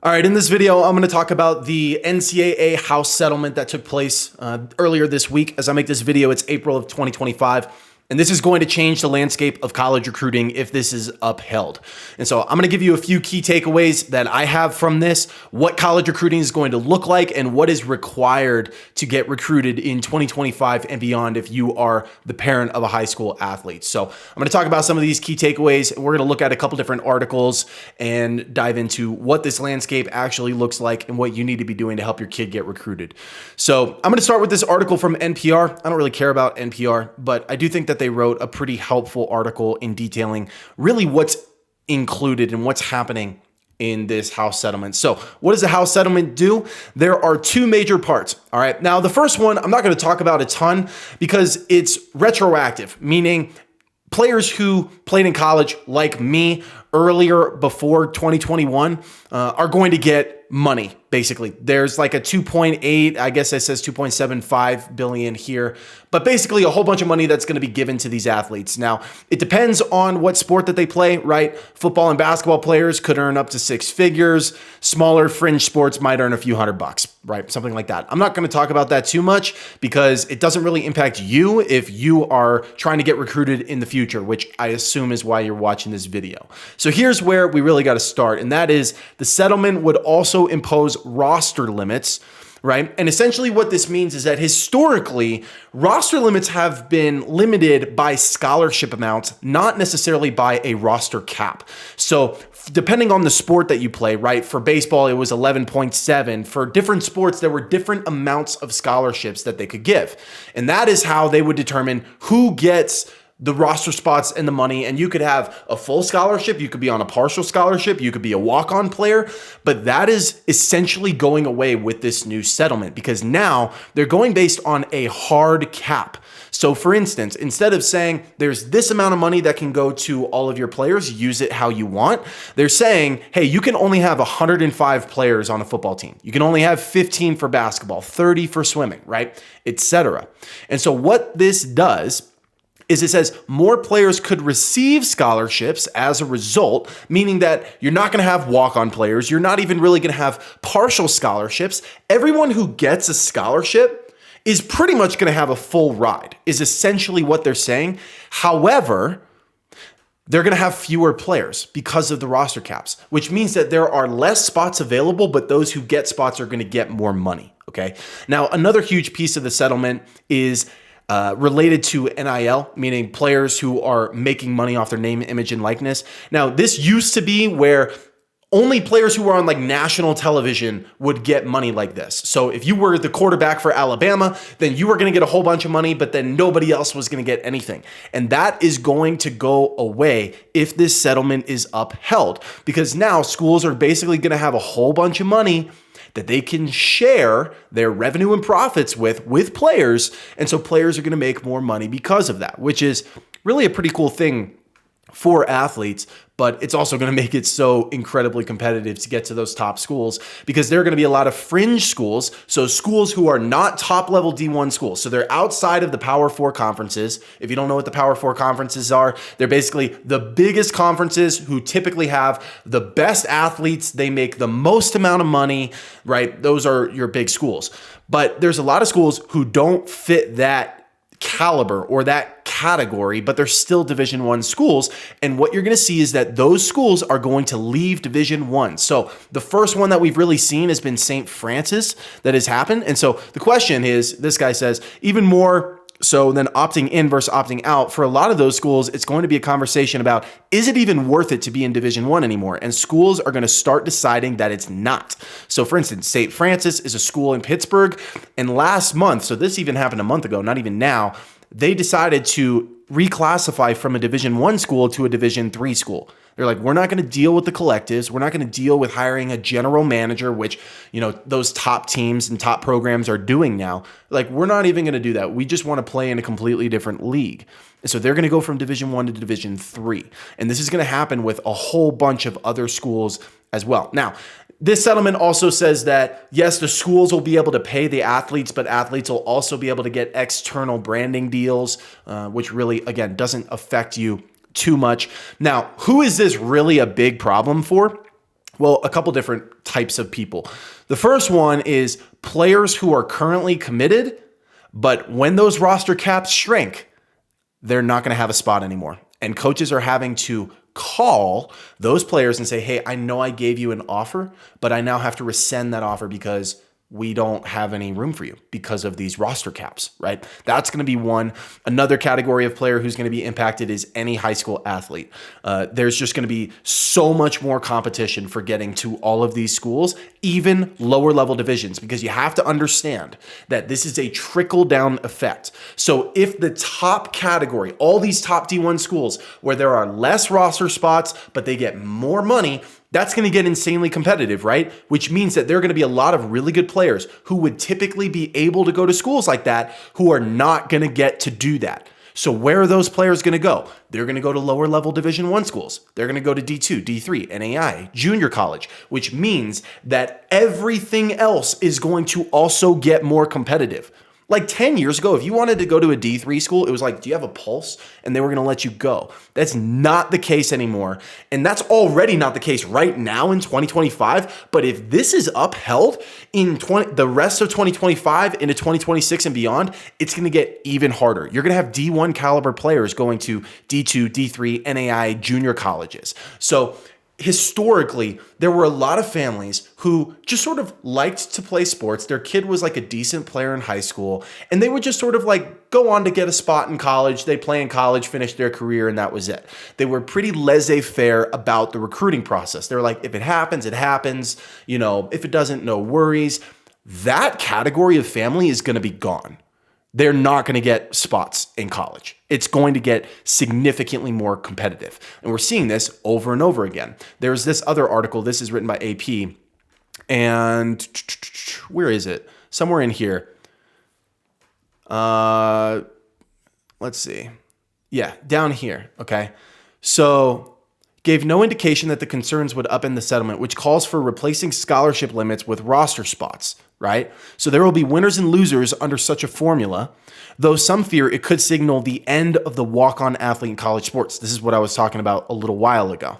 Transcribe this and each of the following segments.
All right, in this video, I'm going to talk about the NCAA House Settlement that took place earlier this week. As I make this video, it's April of 2025. And this is going to change the landscape of college recruiting if this is upheld. And so I'm going to give you a few key takeaways that I have from this, what college recruiting is going to look like, and what is required to get recruited in 2025 and beyond if you are the parent of a high school athlete. So I'm going to talk about some of these key takeaways. We're going to look at a couple different articles and dive into what this landscape actually looks like and what you need to be doing to help your kid get recruited. So I'm going to start with this article from NPR. I don't really care about NPR, but I do think that they wrote a pretty helpful article in detailing really what's included and what's happening in this house settlement. So what does the house settlement do? There are two major parts. All right. Now, the first one, I'm not going to talk about a ton because it's retroactive, meaning players who played in college like me earlier before 2021 are going to get money. Basically, there's like a 2.8, I guess it says 2.75 billion here, but basically a whole bunch of money that's going to be given to these athletes. Now, it depends on what sport that they play, right? Football and basketball players could earn up to six figures. Smaller fringe sports might earn a few $100, right? Something like that. I'm not going to talk about that too much because it doesn't really impact you if you are trying to get recruited in the future, which I assume is why you're watching this video. So here's where we really got to start, and that is the settlement would also impose roster limits, right? And essentially what this means is that historically, roster limits have been limited by scholarship amounts, not necessarily by a roster cap. So depending on the sport that you play, right? For baseball, it was 11.7. For different sports, there were different amounts of scholarships that they could give. And that is how they would determine who gets the roster spots and the money. And you could have a full scholarship, you could be on a partial scholarship, you could be a walk-on player, but that is essentially going away with this new settlement because now they're going based on a hard cap. So for instance, instead of saying there's this amount of money that can go to all of your players, use it how you want, they're saying, hey, you can only have 105 players on a football team. You can only have 15 for basketball, 30 for swimming, right? Etc. And so what this does is it says more players could receive scholarships as a result, meaning that you're not going to have walk-on players. You're not even really going to have partial scholarships. Everyone who gets a scholarship is pretty much going to have a full ride, is essentially what they're saying. However, they're going to have fewer players because of the roster caps, which means that there are less spots available, but those who get spots are going to get more money. Okay. Now, another huge piece of the settlement is related to NIL, meaning players who are making money off their name, image, and likeness. Now, this used to be where only players who were on like national television would get money like this. So if you were the quarterback for Alabama, then you were going to get a whole bunch of money, but then nobody else was going to get anything. And that is going to go away if this settlement is upheld, because now schools are basically going to have a whole bunch of money that they can share their revenue and profits with players. And so players are going to make more money because of that, which is really a pretty cool thing for athletes, but it's also going to make it so incredibly competitive to get to those top schools because there are going to be a lot of fringe schools. So schools who are not top level D1 schools. So they're outside of the Power Four conferences. If you don't know what the Power Four conferences are, they're basically the biggest conferences who typically have the best athletes. They make the most amount of money, right? Those are your big schools. But there's a lot of schools who don't fit that caliber or that category, but they're still Division I schools. And what you're going to see is that those schools are going to leave Division I. So the first one that we've really seen has been St. Francis that has happened. And so the question is, this guy says, even more so than opting in versus opting out, for a lot of those schools, it's going to be a conversation about, is it even worth it to be in Division I anymore? And schools are going to start deciding that it's not. So for instance, St. Francis is a school in Pittsburgh. And last month, so this even happened a month ago, not even now, they decided to reclassify from a Division I school to a Division III school. They're like, we're not going to deal with the collectives. We're not going to deal with hiring a general manager, which, those top teams and top programs are doing now. Like, we're not even going to do that. We just want to play in a completely different league. And so they're going to go from Division I to Division III. And this is going to happen with a whole bunch of other schools as well. Now, this settlement also says that, yes, the schools will be able to pay the athletes, but athletes will also be able to get external branding deals, which really, again, doesn't affect you too much. Now, who is this really a big problem for? Well, a couple different types of people. The first one is players who are currently committed, but when those roster caps shrink, they're not going to have a spot anymore. And coaches are having to call those players and say, hey, I know I gave you an offer, but I now have to rescind that offer because we don't have any room for you because of these roster caps, right? That's going to be one. Another category of player who's going to be impacted is any high school athlete. There's just going to be so much more competition for getting to all of these schools, even lower level divisions, because you have to understand that this is a trickle down effect. So if the top category, all these top D1 schools where there are less roster spots, but they get more money, that's going to get insanely competitive, right? Which means that there are going to be a lot of really good players who would typically be able to go to schools like that who are not going to get to do that. So where are those players going to go? They're going to go to lower level Division I schools. They're going to go to D2, D3, NAI, junior college, which means that everything else is going to also get more competitive. Like 10 years ago, if you wanted to go to a D3 school, it was like, do you have a pulse? And they were going to let you go. That's not the case anymore. And that's already not the case right now in 2025. But if this is upheld in the rest of 2025 into 2026 and beyond, it's going to get even harder. You're going to have D1 caliber players going to D2, D3, NAI, junior colleges. So historically, there were a lot of families who just sort of liked to play sports. Their kid was like a decent player in high school, and they would just sort of like go on to get a spot in college. They play in college, finish their career, and that was it. They were pretty laissez-faire about the recruiting process. They were like, if it happens, it happens. You know, if it doesn't, no worries. That category of family is going to be gone. They're not going to get spots in college. It's going to get significantly more competitive. And we're seeing this over and over again. There's this other article. This is written by AP. And where is it? Somewhere in here. Let's see. Yeah, down here. Okay. So gave no indication that the concerns would upend the settlement, which calls for replacing scholarship limits with roster spots, right? So there will be winners and losers under such a formula, though some fear it could signal the end of the walk-on athlete in college sports. This is what I was talking about a little while ago.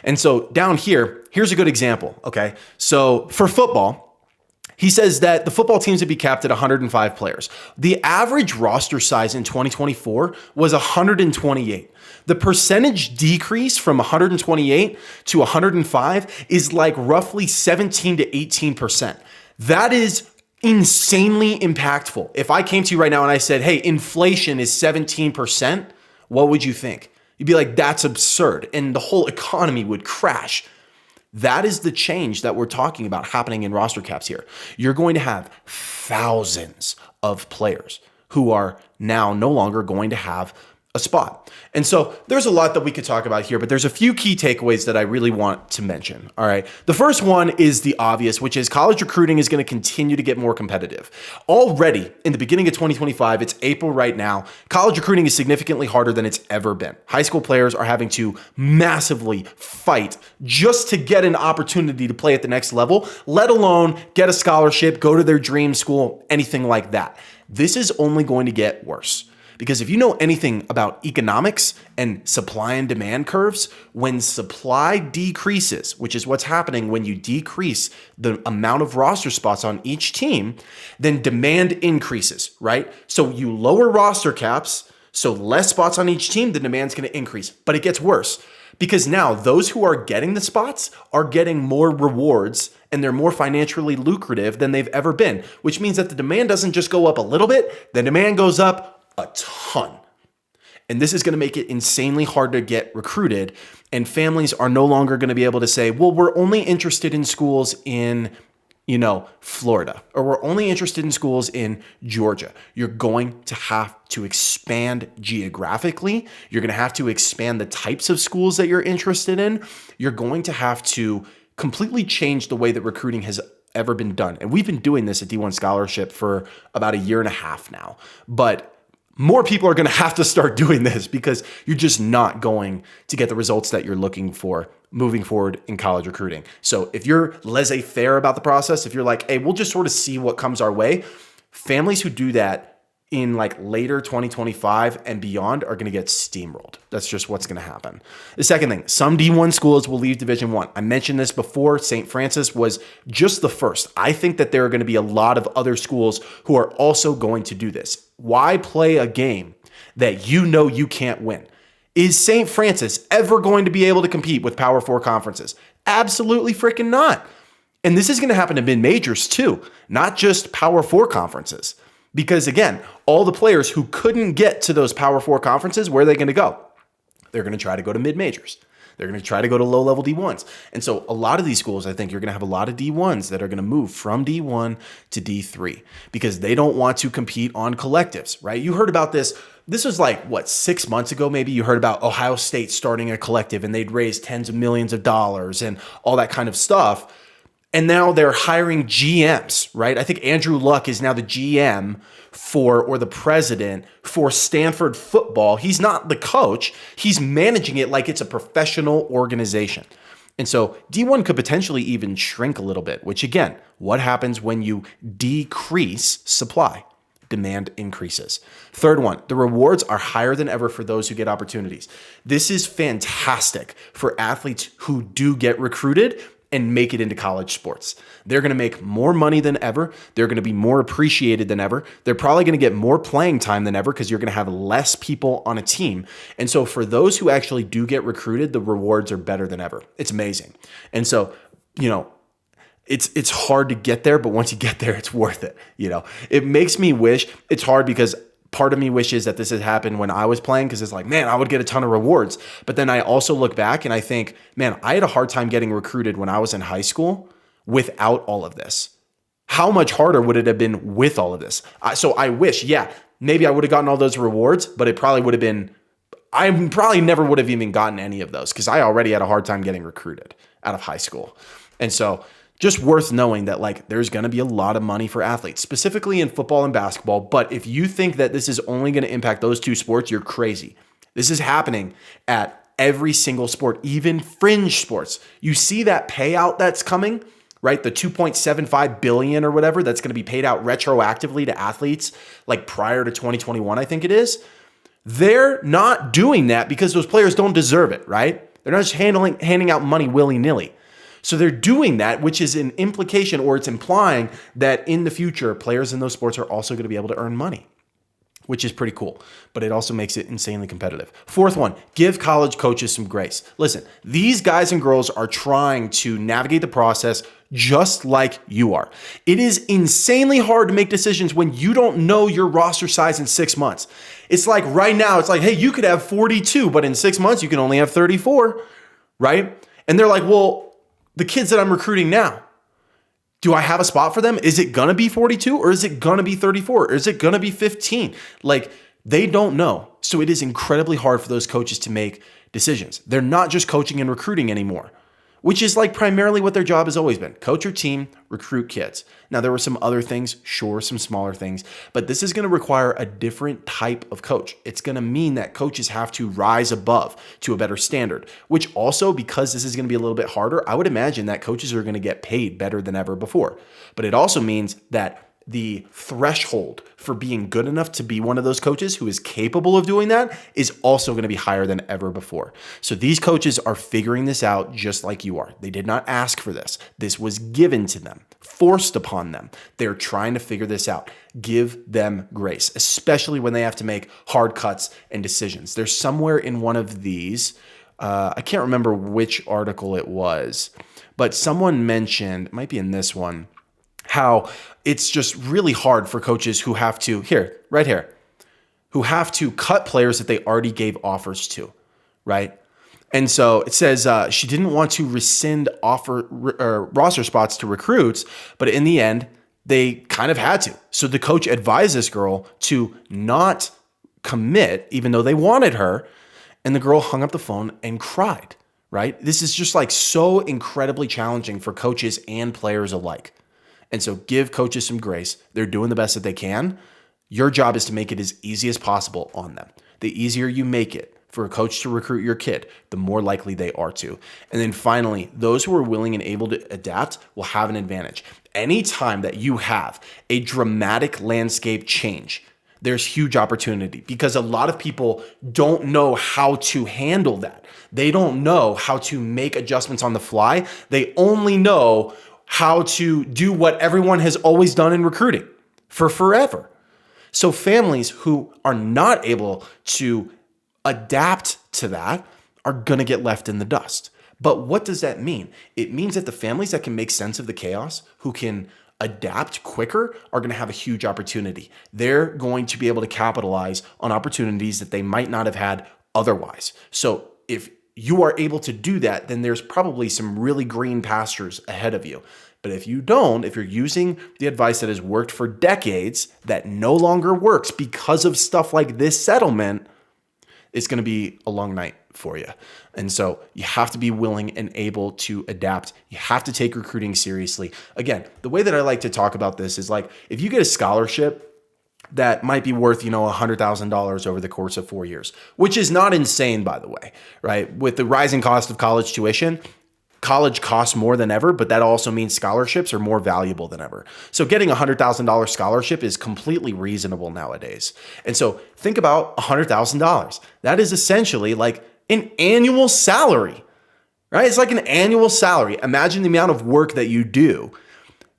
And so down here, here's a good example, okay? So for football, he says that the football teams would be capped at 105 players. The average roster size in 2024 was 128. The percentage decrease from 128 to 105 is like roughly 17 to 18%. That is insanely impactful. If I came to you right now and I said, hey, inflation is 17%, what would you think? You'd be like, that's absurd. And the whole economy would crash. That is the change that we're talking about happening in roster caps here. You're going to have thousands of players who are now no longer going to have a spot. And so there's a lot that we could talk about here, but there's a few key takeaways that I really want to mention. All right. The first one is the obvious, which is college recruiting is going to continue to get more competitive. Already in the beginning of 2025, it's April right now, college recruiting is significantly harder than it's ever been. High school players are having to massively fight just to get an opportunity to play at the next level, let alone get a scholarship, go to their dream school, anything like that. This is only going to get worse. Because if you know anything about economics and supply and demand curves, when supply decreases, which is what's happening when you decrease the amount of roster spots on each team, then demand increases, right? So you lower roster caps, so less spots on each team, the demand's going to increase. But it gets worse because now those who are getting the spots are getting more rewards and they're more financially lucrative than they've ever been, which means that the demand doesn't just go up a little bit, the demand goes up a ton. And this is going to make it insanely hard to get recruited. And families are no longer going to be able to say, well, we're only interested in schools in, Florida, or we're only interested in schools in Georgia. You're going to have to expand geographically. You're going to have to expand the types of schools that you're interested in. You're going to have to completely change the way that recruiting has ever been done. And we've been doing this at D1 Scholarship for about a year and a half now. But more people are going to have to start doing this because you're just not going to get the results that you're looking for moving forward in college recruiting. So if you're laissez-faire about the process, if you're like, hey, we'll just sort of see what comes our way, families who do that in like later 2025 and beyond are going to get steamrolled. That's just what's going to happen. The second thing, some D1 schools will leave Division One. I mentioned this before. St. Francis was just the first. I think that there are going to be a lot of other schools who are also going to do this. Why play a game that you know you can't win? Is St. Francis ever going to be able to compete with Power Four conferences? Absolutely freaking not. And this is going to happen to mid-majors too, not just Power Four conferences. Because again, all the players who couldn't get to those Power Four conferences, where are they going to go? They're going to try to go to mid-majors. They're going to try to go to low-level D1s. And so a lot of these schools, I think you're going to have a lot of D1s that are going to move from D1 to D3 because they don't want to compete on collectives, right? You heard about this. This was like, 6 months ago, maybe you heard about Ohio State starting a collective and they'd raise tens of millions of dollars and all that kind of stuff. And now they're hiring GMs, right? I think Andrew Luck is now the GM or the president for Stanford football. He's not the coach. He's managing it like it's a professional organization. And so D1 could potentially even shrink a little bit, which again, what happens when you decrease supply? Demand increases. Third one, the rewards are higher than ever for those who get opportunities. This is fantastic for athletes who do get recruited and make it into college sports. They're going to make more money than ever. They're going to be more appreciated than ever. They're probably going to get more playing time than ever because you're going to have less people on a team. And so for those who actually do get recruited, the rewards are better than ever. It's amazing. And so, it's hard to get there, but once you get there, it's worth it. It makes me wish. It's hard because part of me wishes that this had happened when I was playing because it's like, man, I would get a ton of rewards. But then I also look back and I think, man, I had a hard time getting recruited when I was in high school without all of this. How much harder would it have been with all of this? So I wish, maybe I would have gotten all those rewards, but it probably would have been, I probably never would have even gotten any of those because I already had a hard time getting recruited out of high school. And so just worth knowing that there's going to be a lot of money for athletes, specifically in football and basketball. But if you think that this is only going to impact those two sports, you're crazy. This is happening at every single sport, even fringe sports. You see that payout that's coming, right? The $2.75 billion or whatever that's going to be paid out retroactively to athletes prior to 2021, I think it is. They're not doing that because those players don't deserve it, right? They're not just handing out money willy-nilly. So they're doing that, which is an implication or it's implying that in the future, players in those sports are also going to be able to earn money, which is pretty cool. But it also makes it insanely competitive. Fourth one, give college coaches some grace. Listen, these guys and girls are trying to navigate the process just like you are. It is insanely hard to make decisions when you don't know your roster size in 6 months. It's like right now, it's like, hey, you could have 42, but in 6 months, you can only have 34, right? And they're like, well, the kids that I'm recruiting now, do I have a spot for them? Is it going to be 42 or is it going to be 34 or is it going to be 15? They don't know. So it is incredibly hard for those coaches to make decisions. They're not just coaching and recruiting anymore, which is primarily what their job has always been. Coach your team, recruit kids. Now, there were some other things, sure, some smaller things, but this is going to require a different type of coach. It's going to mean that coaches have to rise above to a better standard, which also, because this is going to be a little bit harder, I would imagine that coaches are going to get paid better than ever before. But it also means that the threshold for being good enough to be one of those coaches who is capable of doing that is also going to be higher than ever before. So these coaches are figuring this out just like you are. They did not ask for this. This was given to them, forced upon them. They're trying to figure this out. Give them grace, especially when they have to make hard cuts and decisions. There's somewhere in one of these, I can't remember which article it was, but someone mentioned, it might be in this one, how it's just really hard for coaches who have to, who have to cut players that they already gave offers to, right? And so it says she didn't want to rescind roster spots to recruits, but in the end, they kind of had to. So the coach advised this girl to not commit, even though they wanted her, and the girl hung up the phone and cried, right? This is just so incredibly challenging for coaches and players alike. And so give coaches some grace. They're doing the best that they can. Your job is to make it as easy as possible on them. The easier you make it for a coach to recruit your kid, the more likely they are to. And then finally, those who are willing and able to adapt will have an advantage. Anytime that you have a dramatic landscape change there's huge opportunity because a lot of people don't know how to handle that. They don't know how to make adjustments on the fly. They only know how to do what everyone has always done in recruiting for forever. So families who are not able to adapt to that are going to get left in the dust. But what does that mean? It means that the families that can make sense of the chaos, who can adapt quicker, are going to have a huge opportunity. They're going to be able to capitalize on opportunities that they might not have had otherwise. So if you are able to do that, then there's probably some really green pastures ahead of you. But if you don't, if you're using the advice that has worked for decades that no longer works because of stuff like this settlement, it's going to be a long night for you. And so you have to be willing and able to adapt. You have to take recruiting seriously. Again, the way that I like to talk about this is like, if you get a scholarship that might be worth, $100,000 over the course of 4 years, which is not insane, by the way, right? With the rising cost of college tuition, college costs more than ever, but that also means scholarships are more valuable than ever. So getting a $100,000 scholarship is completely reasonable nowadays. And so think about $100,000. That is essentially like an annual salary, right? It's like an annual salary. Imagine the amount of work that you do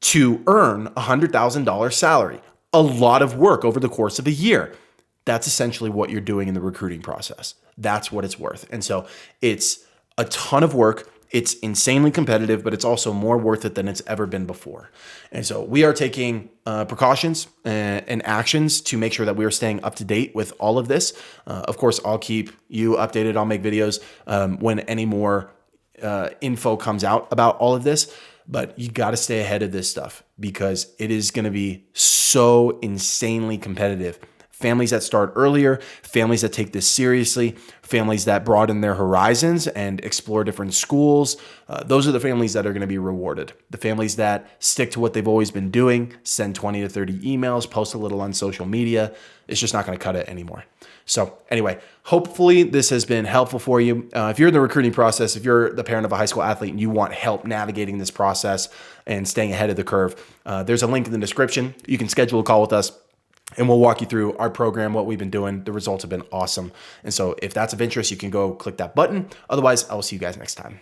to earn a $100,000 salary. A lot of work over the course of a year. That's essentially what you're doing in the recruiting process. That's what it's worth. And so it's a ton of work. It's insanely competitive, but it's also more worth it than it's ever been before. And so we are taking precautions and actions to make sure that we are staying up to date with all of this. Of course, I'll keep you updated. I'll make videos when any more info comes out about all of this. But you got to stay ahead of this stuff because it is going to be so insanely competitive. Families that start earlier, families that take this seriously, families that broaden their horizons and explore different schools, those are the families that are going to be rewarded. The families that stick to what they've always been doing, send 20 to 30 emails, post a little on social media, it's just not going to cut it anymore. So anyway, hopefully this has been helpful for you. If you're in the recruiting process, if you're the parent of a high school athlete and you want help navigating this process and staying ahead of the curve, there's a link in the description. You can schedule a call with us and we'll walk you through our program, what we've been doing. The results have been awesome. And so if that's of interest, you can go click that button. Otherwise, I will see you guys next time.